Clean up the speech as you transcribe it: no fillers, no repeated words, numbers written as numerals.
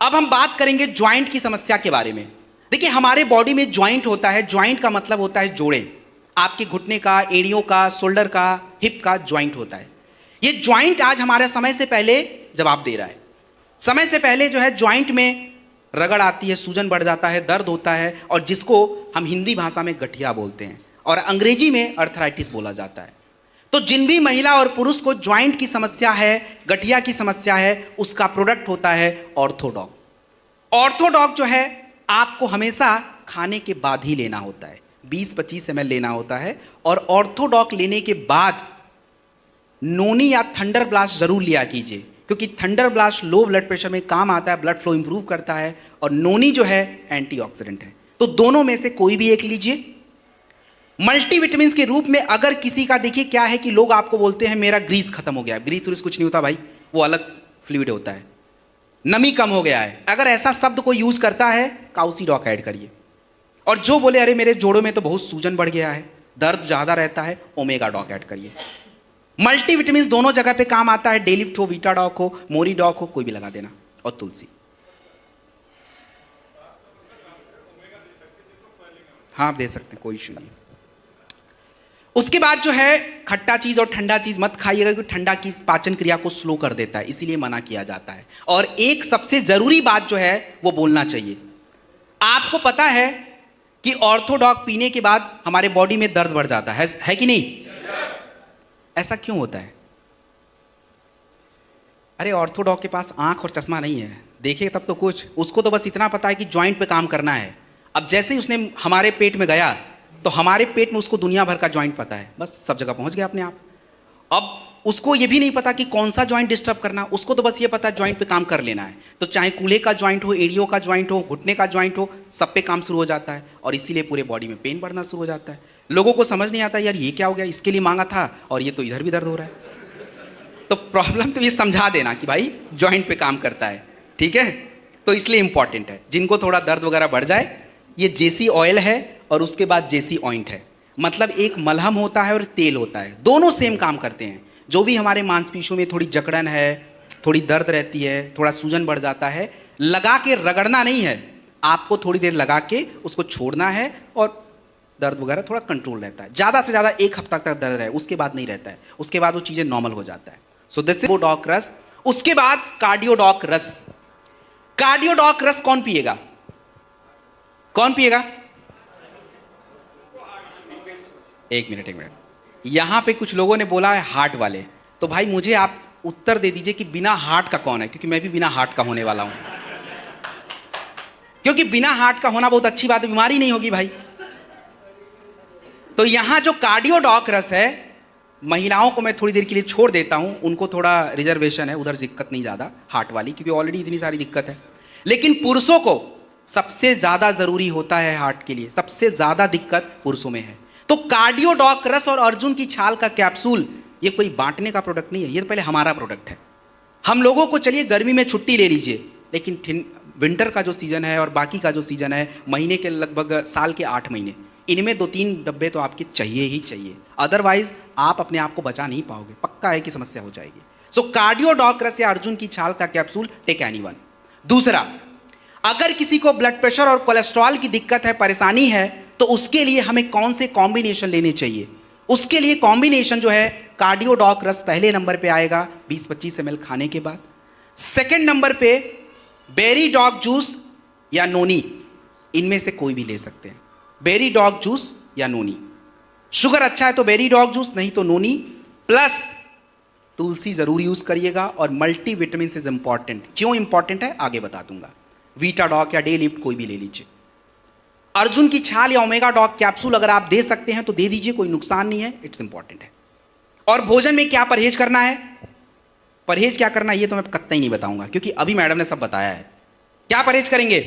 अब हम बात करेंगे ज्वाइंट की समस्या के बारे में। देखिए, हमारे बॉडी में ज्वाइंट होता है। ज्वाइंट का मतलब होता है जोड़े। आपके घुटने का, एड़ियों का, शोल्डर का, हिप का ज्वाइंट होता है। ये ज्वाइंट आज हमारे समय से पहले जवाब दे रहा है। समय से पहले जो है ज्वाइंट में रगड़ आती है, सूजन बढ़ जाता है, दर्द होता है, और जिसको हम हिंदी भाषा में गठिया बोलते हैं और अंग्रेजी में अर्थराइटिस बोला जाता है। तो जिन भी महिला और पुरुष को ज्वाइंट की समस्या है, गठिया की समस्या है, उसका प्रोडक्ट होता है ऑर्थोडॉक। ऑर्थोडॉक जो है आपको हमेशा खाने के बाद ही लेना होता है, 20-25 ml लेना होता है। और ऑर्थोडॉक लेने के बाद नोनी या थंडर ब्लास्ट जरूर लिया कीजिए, क्योंकि thunder blast low blood pressure में काम आता है, ब्लड फ्लो इंप्रूव करता है, और नोनी जो है एंटीऑक्सीडेंट है। तो दोनों में से कोई भी एक लीजिए। मल्टीविटामिन के रूप में अगर किसी का, देखिए क्या है कि लोग आपको बोलते हैं मेरा ग्रीस खत्म हो गया। ग्रीस कुछ नहीं होता भाई, वो अलग फ्लूइड होता है, नमी कम हो गया है। अगर ऐसा शब्द कोई यूज करता है, काउसीडॉक ऐड करिए। और जो बोले अरे मेरे जोड़ों में तो बहुत सूजन बढ़ गया है, दर्द ज्यादा रहता है, ओमेगा डॉक ऐड करिए। मल्टीविटामिन दोनों जगह पे काम आता है, डेलिफ्ट हो, वीटाडॉक हो, मोरीडॉक हो, कोई भी लगा देना। और तुलसी, हाँ आप दे सकते हैं, कोई इशू नहीं। उसके बाद जो है खट्टा चीज और ठंडा चीज मत खाइएगा, क्योंकि ठंडा की पाचन क्रिया को स्लो कर देता है, इसीलिए मना किया जाता है। और एक सबसे जरूरी बात जो है वो बोलना चाहिए। आपको पता है कि ऑर्थोडॉक पीने के बाद हमारे बॉडी में दर्द बढ़ जाता है कि नहीं? ऐसा क्यों होता है? अरे ऑर्थोडॉक के पास आंख और चश्मा नहीं है, देखे तब तो कुछ, उसको तो बस इतना पता है कि ज्वाइंट पे काम करना है। अब जैसे ही उसने हमारे पेट में गया तो हमारे पेट में उसको दुनिया भर का ज्वाइंट पता है, बस सब जगह पहुंच गया अपने आप। अब उसको ये भी नहीं पता कि कौन सा ज्वाइंट डिस्टर्ब करना, उसको तो बस ये पता है ज्वाइंट पे काम कर लेना है। तो चाहे कूल्हे का ज्वाइंट हो, एड़ियों का ज्वाइंट हो, घुटने का ज्वाइंट हो, सब पे काम शुरू हो जाता है, और इसीलिए पूरे बॉडी में पेन बढ़ना शुरू हो जाता है। लोगों को समझ नहीं आता यार ये क्या हो गया, इसके लिए मांगा था और ये तो इधर भी दर्द हो रहा है। तो प्रॉब्लम तो ये समझा देना कि भाई ज्वाइंट पे काम करता है, ठीक है? तो इसलिए इंपॉर्टेंट है। जिनको थोड़ा दर्द वगैरह बढ़ जाए, ये जेसी ऑयल है और उसके बाद जेसी ऑइंट है। मतलब एक मलहम होता है और तेल होता है, दोनों सेम काम करते हैं। जो भी हमारे मांसपेशियों में थोड़ी जकड़न है, थोड़ी दर्द रहती है, थोड़ा सूजन बढ़ जाता है, लगा के रगड़ना नहीं है, आपको थोड़ी देर लगा के उसको छोड़ना है, और दर्द वगैरह थोड़ा कंट्रोल रहता है। ज़्यादा से ज़्यादा 1 हफ्ता तक दर्द रहे, उसके बाद नहीं रहता है, उसके बाद वो चीज़ें नॉर्मल हो जाता है। सो दिस इज डॉक रस। उसके बाद कार्डियोडॉक रस। कार्डियोडॉक रस कौन पिएगा? कौन पिएगा? एक मिनट, यहां पे कुछ लोगों ने बोला है हार्ट वाले, तो भाई मुझे आप उत्तर दे दीजिए कि बिना हार्ट का कौन है, क्योंकि मैं भी बिना हार्ट का होने वाला हूं। क्योंकि बिना हार्ट का होना बहुत अच्छी बात है, बीमारी नहीं होगी भाई। तो यहां जो कार्डियोडॉक रस है, महिलाओं को मैं थोड़ी देर के लिए छोड़ देता हूं, उनको थोड़ा रिजर्वेशन है, उधर दिक्कत नहीं ज्यादा हार्ट वाली, क्योंकि ऑलरेडी इतनी सारी दिक्कत है। लेकिन पुरुषों को सबसे ज्यादा जरूरी होता है हार्ट के लिए, सबसे ज्यादा दिक्कत पुरुषों में है। तो कार्डियोडॉक रस और अर्जुन की छाल का कैप्सूल, ये कोई बांटने का प्रोडक्ट नहीं है, ये तो पहले हमारा प्रोडक्ट है। हम लोगों को चलिए गर्मी में छुट्टी ले लीजिए, लेकिन विंटर का जो सीजन है और बाकी का जो सीजन है, महीने के लगभग साल के 8 महीने, इनमें 2-3 डब्बे तो आपके चाहिए ही चाहिए, अदरवाइज आप अपने आप को बचा नहीं पाओगे, पक्का है कि समस्या हो जाएगी। सो कार्डियोडॉक रस या अर्जुन की छाल का कैप्सूल, टेक एनीवन। दूसरा, अगर किसी को ब्लड प्रेशर और कोलेस्ट्रॉल की दिक्कत है, परेशानी है, तो उसके लिए हमें कौन से कॉम्बिनेशन लेने चाहिए? उसके लिए कॉम्बिनेशन जो है कार्डियोडॉक रस पहले नंबर पे आएगा 20-25 ml खाने के बाद। सेकंड नंबर पे बेरी डॉग जूस या नोनी, इनमें से कोई भी ले सकते हैं, बेरी डॉग जूस या नोनी। शुगर अच्छा है तो बेरी डॉग जूस, नहीं तो नोनी, प्लस तुलसी जरूर यूज करिएगा। और मल्टीविटामिन इज इंपॉर्टेंट। क्यों इंपॉर्टेंट है आगे बता दूंगा। वीटाडॉक या डे लिफ्ट कोई भी ले लीजिए। अर्जुन की छाल या ओमेगा डॉक कैप्सूल अगर आप दे सकते हैं तो दे दीजिए, कोई नुकसान नहीं है, इट्स इंपॉर्टेंट है। और भोजन में क्या परहेज करना है, परहेज क्या करना है ये तो मैं कतई नहीं बताऊंगा, क्योंकि अभी मैडम ने सब बताया है। क्या परहेज करेंगे?